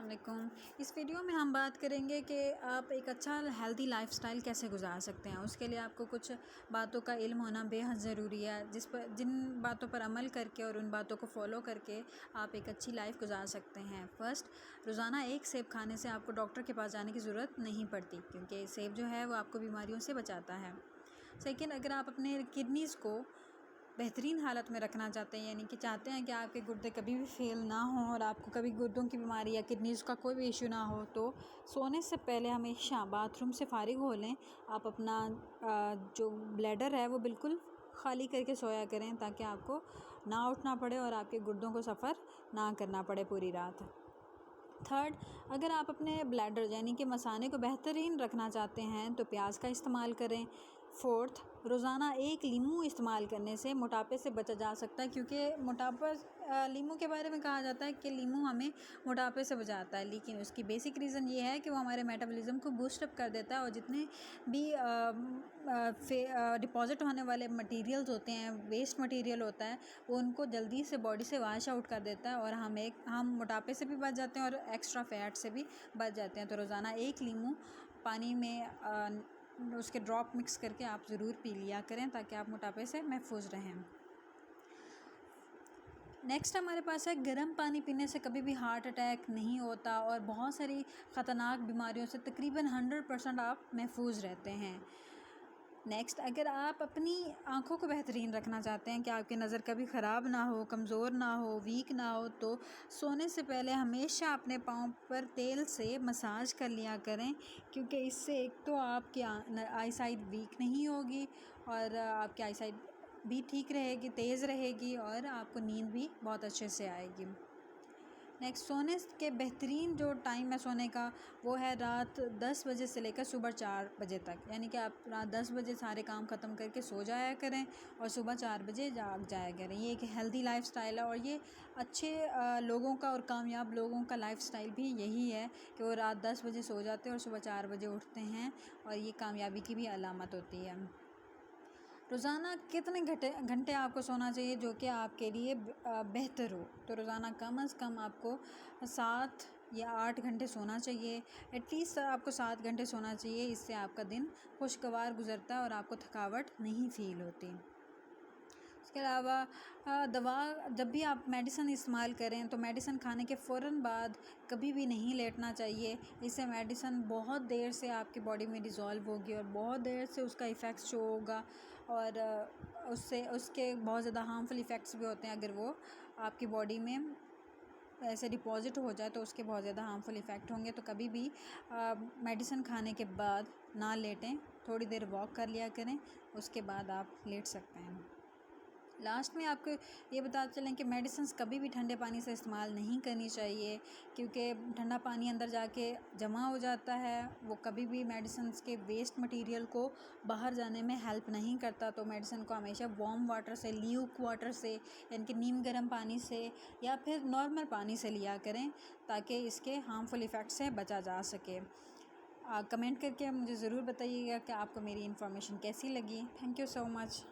वालेकुम। इस वीडियो में हम बात करेंगे कि आप एक अच्छा हेल्दी लाइफ़स्टाइल कैसे गुजार सकते हैं। उसके लिए आपको कुछ बातों का इल्म होना बेहद ज़रूरी है, जिन बातों पर अमल करके और उन बातों को फॉलो करके आप एक अच्छी लाइफ गुजार सकते हैं। फ़र्स्ट, रोज़ाना एक सेब खाने से आपको डॉक्टर के पास जाने की ज़रूरत नहीं पड़ती, क्योंकि सेब जो है वो आपको बीमारियों से बचाता है। सेकंड, अगर आप अपने किडनीज़ को बेहतरीन हालत में रखना चाहते हैं, यानी कि चाहते हैं कि आपके गुर्दे कभी भी फेल ना हों और आपको कभी गुर्दों की बीमारी या किडनीज़ का कोई भी इशू ना हो, तो सोने से पहले हमेशा बाथरूम से फ़ारिग हो लें। आप अपना जो ब्लैडर है वो बिल्कुल ख़ाली करके सोया करें, ताकि आपको ना उठना पड़े और आपके गुर्दों को सफ़र ना करना पड़े पूरी रात। थर्ड, अगर आप अपने ब्लैडर यानी कि मसाने को बेहतरीन रखना चाहते हैं तो प्याज का इस्तेमाल करें। फोर्थ, रोज़ाना एक लीमू इस्तेमाल करने से मोटापे से बचा जा सकता है, क्योंकि मोटापा लीमू के बारे में कहा जाता है कि लीमू हमें मोटापे से बचाता है, लेकिन उसकी बेसिक रीज़न ये है कि वो हमारे मेटाबॉलिज्म को बूस्टअप कर देता है और जितने भी डिपॉज़िट होने वाले मटेरियल्स होते हैं, वेस्ट मटेरियल होता है, वो उनको जल्दी से बॉडी से वाश आउट कर देता है और हम मोटापे से भी बच जाते हैं और एक्स्ट्रा फैट से भी बच जाते हैं। तो रोज़ाना एक लीमू पानी में उसके ड्रॉप मिक्स करके आप ज़रूर पी लिया करें, ताकि आप मोटापे से महफूज रहें। नेक्स्ट हमारे पास है, गर्म पानी पीने से कभी भी हार्ट अटैक नहीं होता और बहुत सारी ख़तरनाक बीमारियों से तकरीबन 100% आप महफूज रहते हैं। नेक्स्ट, अगर आप अपनी आँखों को बेहतरीन रखना चाहते हैं कि आपकी नज़र कभी ख़राब ना हो, कमज़ोर ना हो, वीक ना हो, तो सोने से पहले हमेशा अपने पाँव पर तेल से मसाज कर लिया करें, क्योंकि इससे एक तो आपकी आई साइट वीक नहीं होगी और आपकी आई साइट भी ठीक रहेगी, तेज़ रहेगी और आपको नींद भी बहुत अच्छे से आएगी। नेक्स्ट, सोने के बेहतरीन जो टाइम है सोने का, वो है रात 10 बजे से लेकर सुबह 4 बजे तक, यानी कि आप रात 10 बजे सारे काम ख़त्म करके सो जाया करें और सुबह 4 बजे जाग जाया करें। ये एक हेल्दी लाइफ़स्टाइल है और ये अच्छे लोगों का और कामयाब लोगों का लाइफ़स्टाइल भी यही है कि वो रात 10 बजे सो जाते हैं और सुबह 4 बजे उठते हैं, और ये कामयाबी की भी अलामत होती है। रोज़ाना कितने घंटे आपको सोना चाहिए जो कि आपके लिए बेहतर हो? तो रोज़ाना कम से कम आपको 7 या 8 घंटे सोना चाहिए। एटलीस्ट आपको 7 घंटे सोना चाहिए। इससे आपका दिन खुशगवार गुज़रता है और आपको थकावट नहीं फ़ील होती। इसके अलावा दवा, जब भी आप मेडिसिन इस्तेमाल करें तो मेडिसिन खाने के फ़ौरन बाद कभी भी नहीं लेटना चाहिए। इससे मेडिसिन बहुत देर से आपकी बॉडी में डिज़ोल्व होगी और बहुत देर से उसका इफ़ेक्ट शो होगा और उसके बहुत ज़्यादा हार्मफुल इफ़ेक्ट्स भी होते हैं। अगर वो आपकी बॉडी में ऐसे डिपॉज़िट हो जाए तो उसके बहुत ज़्यादा हार्मफुल इफ़ेक्ट होंगे। तो कभी भी मेडिसिन खाने के बाद ना लेटें, थोड़ी देर वॉक कर लिया करें, उसके बाद आप लेट सकते हैं। लास्ट में आपको ये बताते चलें कि मेडिसिन्स कभी भी ठंडे पानी से इस्तेमाल नहीं करनी चाहिए, क्योंकि ठंडा पानी अंदर जाके जमा हो जाता है। वो कभी भी मेडिसिन्स के वेस्ट मटेरियल को बाहर जाने में हेल्प नहीं करता। तो मेडिसिन को हमेशा वार्म वाटर से, ल्यूक वाटर से, यानी कि नीम गर्म पानी से या फिर नॉर्मल पानी से लिया करें, ताकि इसके हार्मफुल इफ़ेक्ट से बचा जा सके। कमेंट करके मुझे ज़रूर बताइएगा कि आपको मेरी इन्फॉर्मेशन कैसी लगी। Thank you so much.